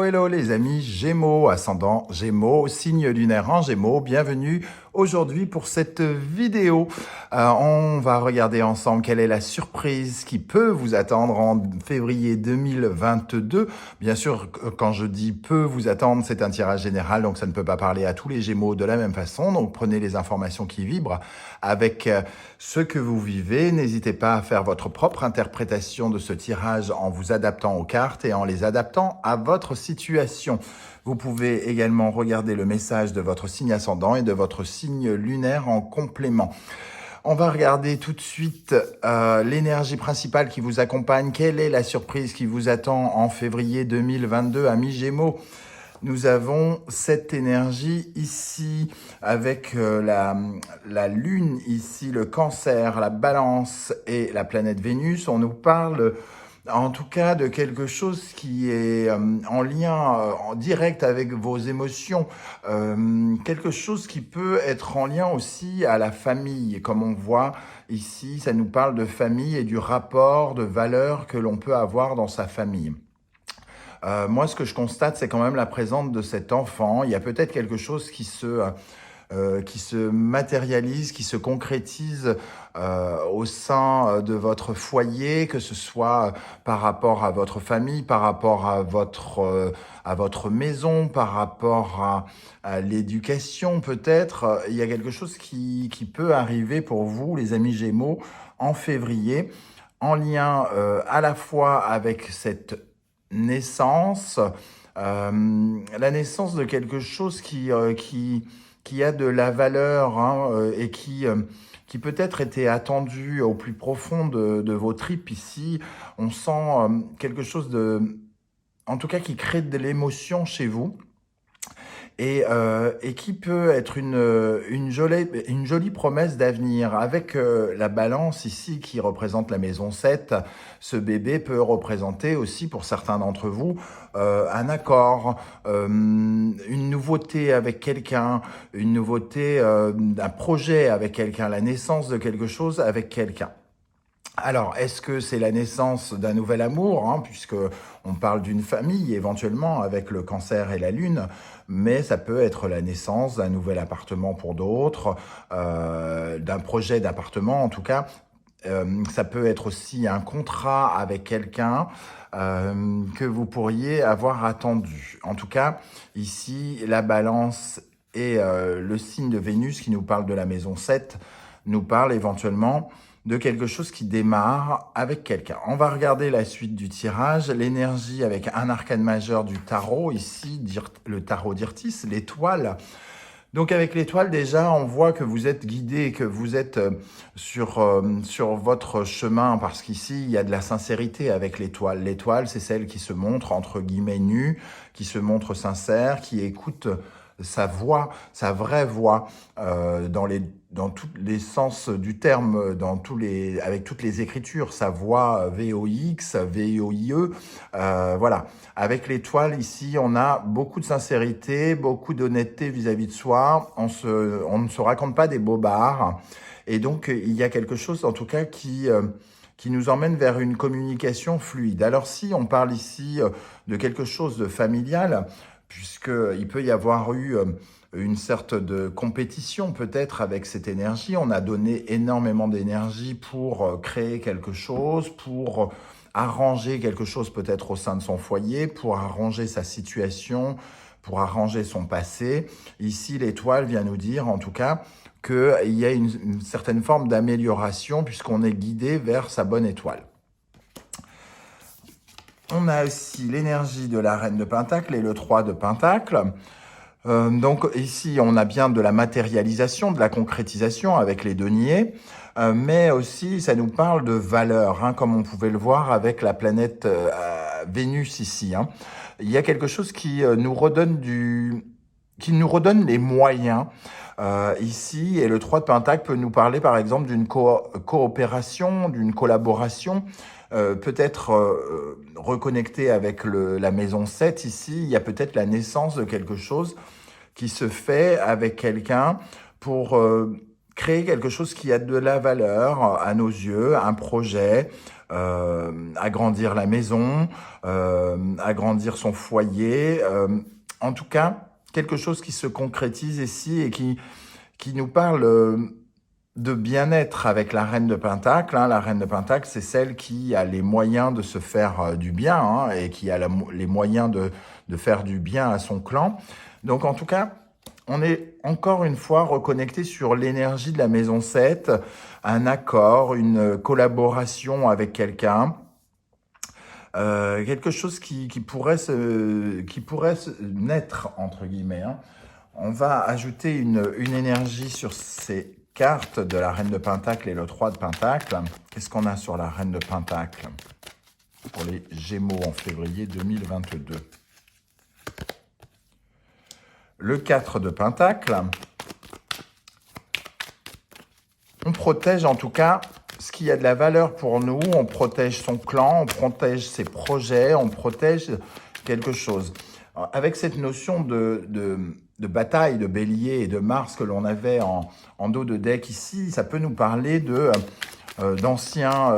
Hello les amis Gémeaux, ascendant Gémeaux, signe lunaire en Gémeaux, bienvenue aujourd'hui pour cette vidéo. On va regarder ensemble quelle est la surprise qui peut vous attendre en février 2022. Bien sûr, quand je dis peut vous attendre, c'est un tirage général, donc ça ne peut pas parler à tous les Gémeaux de la même façon. Donc prenez les informations qui vibrent avec ce que vous vivez. N'hésitez pas à faire votre propre interprétation de ce tirage en vous adaptant aux cartes et en les adaptant à votre situation. Vous pouvez également regarder le message de votre signe ascendant et de votre signe lunaire en complément. On va regarder tout de suite l'énergie principale qui vous accompagne. Quelle est la surprise qui vous attend en février 2022, amis Gémeaux ? Nous avons cette énergie ici avec la Lune, ici le Cancer, la Balance et la planète Vénus. On nous parle en tout cas de quelque chose qui est en lien en direct avec vos émotions, quelque chose qui peut être en lien aussi à la famille. Comme on voit ici, ça nous parle de famille et du rapport de valeurs que l'on peut avoir dans sa famille. Moi, ce que je constate, c'est quand même la présence de cet enfant. Il y a peut-être quelque chose qui se matérialise, qui se concrétise au sein de votre foyer, que ce soit par rapport à votre famille, par rapport à votre maison, par rapport à l'éducation peut-être. Il y a quelque chose qui peut arriver pour vous, les amis Gémeaux, en février, en lien à la fois avec cette naissance, la naissance de quelque chose qui a de la valeur et qui peut-être était attendu au plus profond de vos tripes ici. On sent quelque chose en tout cas qui crée de l'émotion chez vous. Et qui peut être une jolie promesse d'avenir. Avec la Balance ici qui représente la maison 7, ce bébé peut représenter aussi pour certains d'entre vous un accord, une nouveauté avec quelqu'un, une nouveauté d'un projet avec quelqu'un, la naissance de quelque chose avec quelqu'un. Alors, est-ce que c'est la naissance d'un nouvel amour, puisque on parle d'une famille éventuellement avec le Cancer et la Lune, mais ça peut être la naissance d'un nouvel appartement pour d'autres, d'un projet d'appartement en tout cas. Ça peut être aussi un contrat avec quelqu'un que vous pourriez avoir attendu. En tout cas, ici, la Balance et le signe de Vénus qui nous parle de la maison 7 nous parle éventuellement de quelque chose qui démarre avec quelqu'un. On va regarder la suite du tirage, l'énergie avec un arcane majeur du tarot, ici, le tarot d'Irtis, l'étoile. Donc avec l'étoile, déjà, on voit que vous êtes guidé, que vous êtes sur votre chemin, parce qu'ici, il y a de la sincérité avec l'étoile. L'étoile, c'est celle qui se montre, entre guillemets, nue, qui se montre sincère, qui écoute sa voix, sa vraie voix, dans tous les sens du terme, avec toutes les écritures, sa voix VOX, VOIE, voilà. Avec l'étoile ici, on a beaucoup de sincérité, beaucoup d'honnêteté vis-à-vis de soi. On ne se raconte pas des bobards, et donc il y a quelque chose, en tout cas, qui nous emmène vers une communication fluide. Alors si on parle ici de quelque chose de familial, puisqu'il peut y avoir eu une sorte de compétition peut-être avec cette énergie. On a donné énormément d'énergie pour créer quelque chose, pour arranger quelque chose peut-être au sein de son foyer, pour arranger sa situation, pour arranger son passé. Ici, l'étoile vient nous dire en tout cas qu'il y a une certaine forme d'amélioration puisqu'on est guidé vers sa bonne étoile. On a aussi l'énergie de la reine de Pentacle et le 3 de Pentacle. Donc ici, on a bien de la matérialisation, de la concrétisation avec les deniers, mais aussi ça nous parle de valeur, comme on pouvait le voir avec la planète Vénus ici. Il y a quelque chose qui nous redonne les moyens ici, et le 3 de Pentacle peut nous parler par exemple d'une coopération, d'une collaboration, peut-être reconnecté avec la maison 7 ici. Il y a peut-être la naissance de quelque chose qui se fait avec quelqu'un pour créer quelque chose qui a de la valeur à nos yeux, un projet, agrandir la maison, agrandir son foyer, en tout cas, quelque chose qui se concrétise ici et qui nous parle de bien-être avec la reine de Pentacle. Hein. La reine de Pentacle, c'est celle qui a les moyens de se faire du bien hein, et qui a les moyens de faire du bien à son clan. Donc en tout cas, on est encore une fois reconnecté sur l'énergie de la maison 7, un accord, une collaboration avec quelqu'un, quelque chose qui pourrait naître, entre guillemets. Hein. On va ajouter une énergie sur ces cartes de la Reine de Pentacle et le 3 de Pentacle. Qu'est-ce qu'on a sur la Reine de Pentacle pour les Gémeaux en février 2022? Le 4 de Pentacle. On protège en tout cas ce qui a de la valeur pour nous. On protège son clan, on protège ses projets, on protège quelque chose. Avec cette notion de bataille, de bélier et de Mars que l'on avait en dos de deck ici, ça peut nous parler d'anciens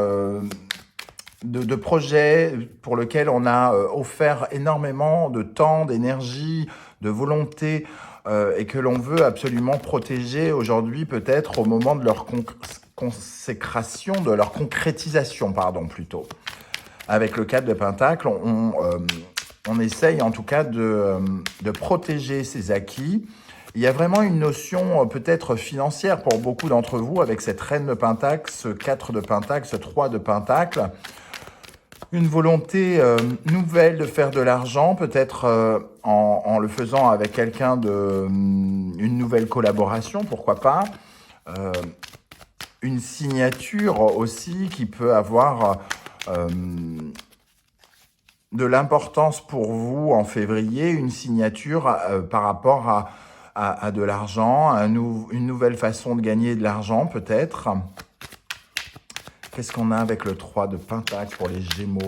de projets pour lesquels on a offert énormément de temps, d'énergie, de volonté et que l'on veut absolument protéger aujourd'hui peut-être au moment de leur consécration, de leur concrétisation, pardon, plutôt. Avec le 4 de Pentacle, on essaye en tout cas de protéger ses acquis. Il y a vraiment une notion peut-être financière pour beaucoup d'entre vous avec cette reine de Pentacle, ce 4 de Pentacle, ce 3 de Pentacle. Une volonté nouvelle de faire de l'argent, peut-être en le faisant avec quelqu'un une nouvelle collaboration, pourquoi pas. Une signature aussi qui peut avoir de l'importance pour vous en février, une signature par rapport à de l'argent, une nouvelle façon de gagner de l'argent peut-être. Qu'est-ce qu'on a avec le 3 de Pentacle pour les Gémeaux?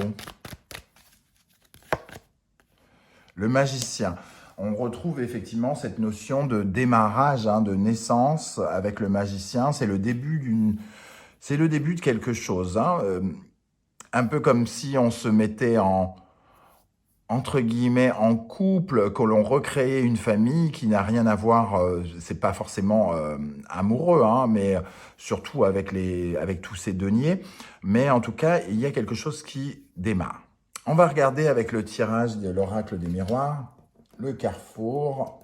Le Magicien. On retrouve effectivement cette notion de démarrage, hein, de naissance avec le Magicien. C'est le début de quelque chose. Hein, un peu comme si on se mettait entre guillemets, en couple, que l'on recréait une famille qui n'a rien à voir, c'est pas forcément amoureux, hein, mais surtout avec tous ces deniers. Mais en tout cas, il y a quelque chose qui démarre. On va regarder avec le tirage de l'oracle des miroirs, le carrefour.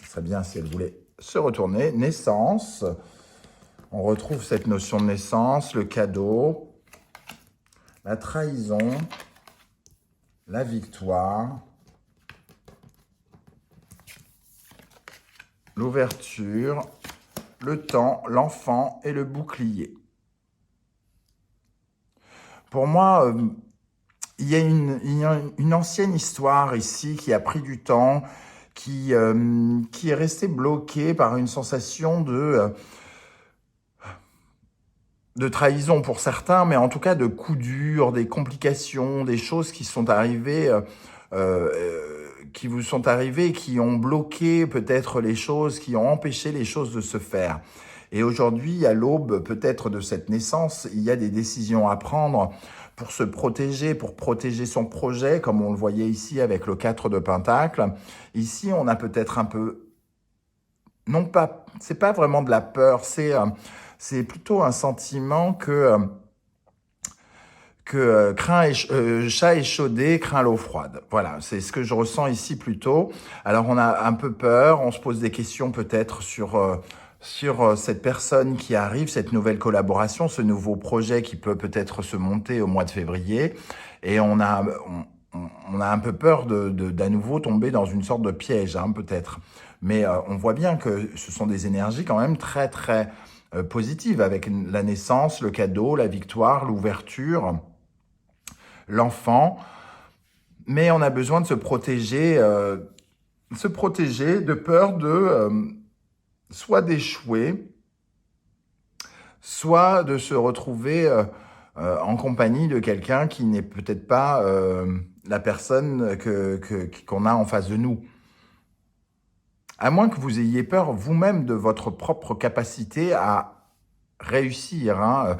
Ce serait bien si elle voulait se retourner. Naissance. On retrouve cette notion de naissance, le cadeau, la trahison, la victoire, l'ouverture, le temps, l'enfant et le bouclier. Pour moi, il y a une ancienne histoire ici qui a pris du temps, qui est restée bloquée par une sensation de trahison pour certains, mais en tout cas de coups durs, des complications, des choses qui sont arrivées, qui vous sont arrivées, qui ont bloqué peut-être les choses, qui ont empêché les choses de se faire. Et aujourd'hui, à l'aube peut-être de cette naissance, il y a des décisions à prendre pour se protéger, pour protéger son projet, comme on le voyait ici avec le 4 de Pentacle. Ici, on a peut-être un peu, non pas, c'est pas vraiment de la peur, c'est plutôt un sentiment que chat échaudé craint l'eau froide. Voilà, c'est ce que je ressens ici plutôt. Alors on a un peu peur, on se pose des questions peut-être sur cette personne qui arrive, cette nouvelle collaboration, ce nouveau projet qui peut peut-être se monter au mois de février. Et on a un peu peur d'à nouveau tomber dans une sorte de piège, hein, peut-être. Mais on voit bien que ce sont des énergies quand même très, très positives avec la naissance, le cadeau, la victoire, l'ouverture, l'enfant. Mais on a besoin de se protéger de peur soit d'échouer, soit de se retrouver en compagnie de quelqu'un qui n'est peut-être pas la personne qu'on a en face de nous. À moins que vous ayez peur vous-même de votre propre capacité à réussir, hein.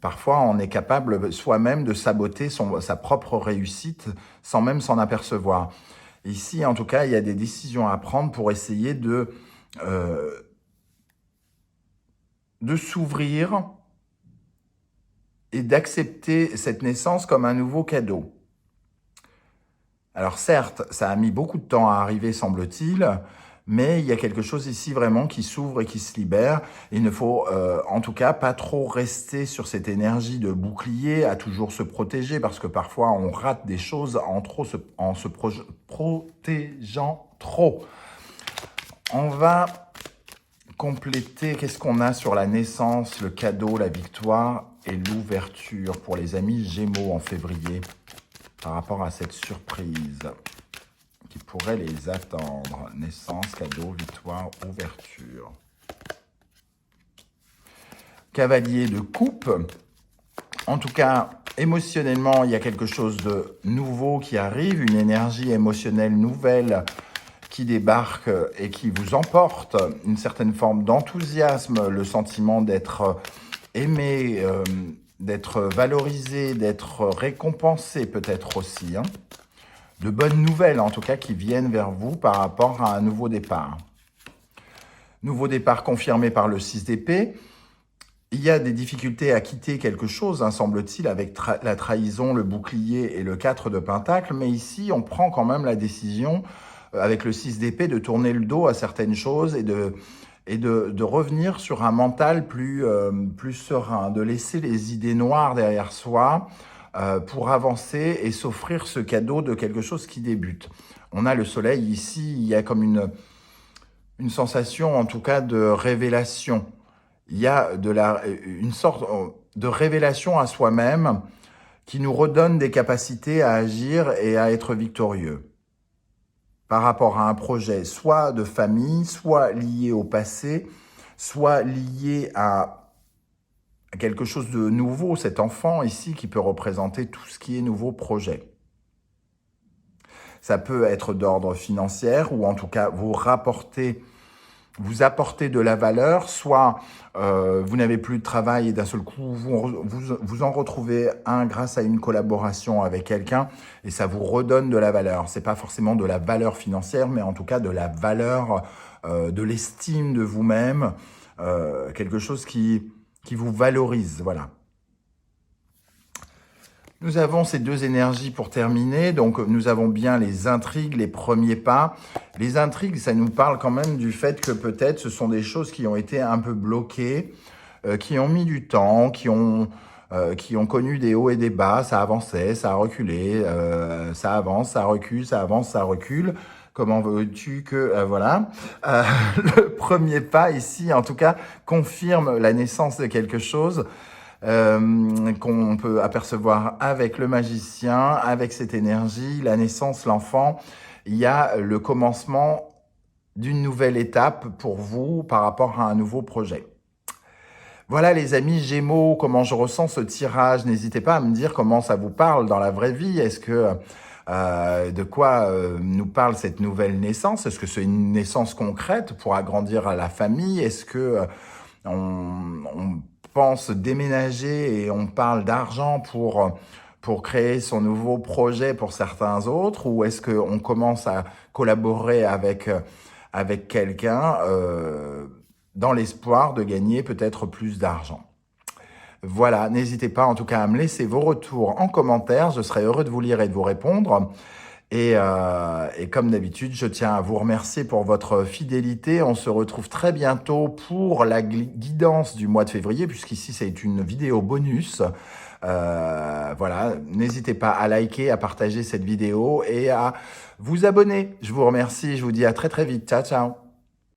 Parfois, on est capable soi-même de saboter sa propre réussite sans même s'en apercevoir. Ici, en tout cas, il y a des décisions à prendre pour essayer euh, de s'ouvrir et d'accepter cette naissance comme un nouveau cadeau. Alors certes, ça a mis beaucoup de temps à arriver, semble-t-il, mais il y a quelque chose ici vraiment qui s'ouvre et qui se libère. Il ne faut en tout cas pas trop rester sur cette énergie de bouclier, à toujours se protéger, parce que parfois on rate des choses en se protégeant trop. On va compléter, qu'est-ce qu'on a sur la naissance, le cadeau, la victoire et l'ouverture pour les amis Gémeaux en février par rapport à cette surprise qui pourrait les attendre. Naissance, cadeau, victoire, ouverture. Cavalier de coupe. En tout cas, émotionnellement, il y a quelque chose de nouveau qui arrive, une énergie émotionnelle nouvelle qui débarque et qui vous emporte, une certaine forme d'enthousiasme, le sentiment d'être aimé, d'être valorisé, d'être récompensé peut-être aussi, hein. De bonnes nouvelles en tout cas qui viennent vers vous par rapport à un nouveau départ. Nouveau départ confirmé par le 6 d'épée. Il y a des difficultés à quitter quelque chose, hein, semble-t-il, avec la trahison, le bouclier et le 4 de pentacle. Mais ici, on prend quand même la décision, avec le 6 d'épée, de tourner le dos à certaines choses et de revenir sur un mental plus serein, de laisser les idées noires derrière soi pour avancer et s'offrir ce cadeau de quelque chose qui débute. On a le soleil ici, il y a comme une sensation en tout cas de révélation. Il y a une sorte de révélation à soi-même qui nous redonne des capacités à agir et à être victorieux par rapport à un projet, soit de famille, soit lié au passé, soit lié à quelque chose de nouveau, cet enfant ici qui peut représenter tout ce qui est nouveau projet. Ça peut être d'ordre financier ou en tout cas vous apporter de la valeur, soit vous n'avez plus de travail et d'un seul coup, vous en retrouvez un grâce à une collaboration avec quelqu'un et ça vous redonne de la valeur. C'est pas forcément de la valeur financière, mais en tout cas de la valeur, de l'estime de vous-même, quelque chose qui vous valorise, voilà. Nous avons ces deux énergies pour terminer, donc nous avons bien les intrigues, les premiers pas. Les intrigues, ça nous parle quand même du fait que peut-être ce sont des choses qui ont été un peu bloquées, qui ont mis du temps, qui ont connu des hauts et des bas, ça avançait, ça a reculé, ça avance, ça recule, ça avance, ça recule. Comment veux-tu que... voilà. Le premier pas ici, en tout cas, confirme la naissance de quelque chose qu'on peut apercevoir avec le magicien, avec cette énergie, la naissance, l'enfant. Il y a le commencement d'une nouvelle étape pour vous par rapport à un nouveau projet. Voilà les amis Gémeaux, comment je ressens ce tirage. N'hésitez pas à me dire comment ça vous parle dans la vraie vie. Est-ce que de quoi nous parle cette nouvelle naissance? Est-ce que c'est une naissance concrète pour agrandir la famille? Est-ce que on pense déménager et on parle d'argent pour créer son nouveau projet pour certains autres? Ou est-ce qu'on commence à collaborer avec quelqu'un dans l'espoir de gagner peut-être plus d'argent? Voilà, n'hésitez pas en tout cas à me laisser vos retours en commentaire. Je serai heureux de vous lire et de vous répondre. Et comme d'habitude, je tiens à vous remercier pour votre fidélité. On se retrouve très bientôt pour la guidance du mois de février, puisqu'ici c'est une vidéo bonus. Voilà, n'hésitez pas à liker, à partager cette vidéo et à vous abonner. Je vous remercie, je vous dis à très très vite. Ciao, ciao.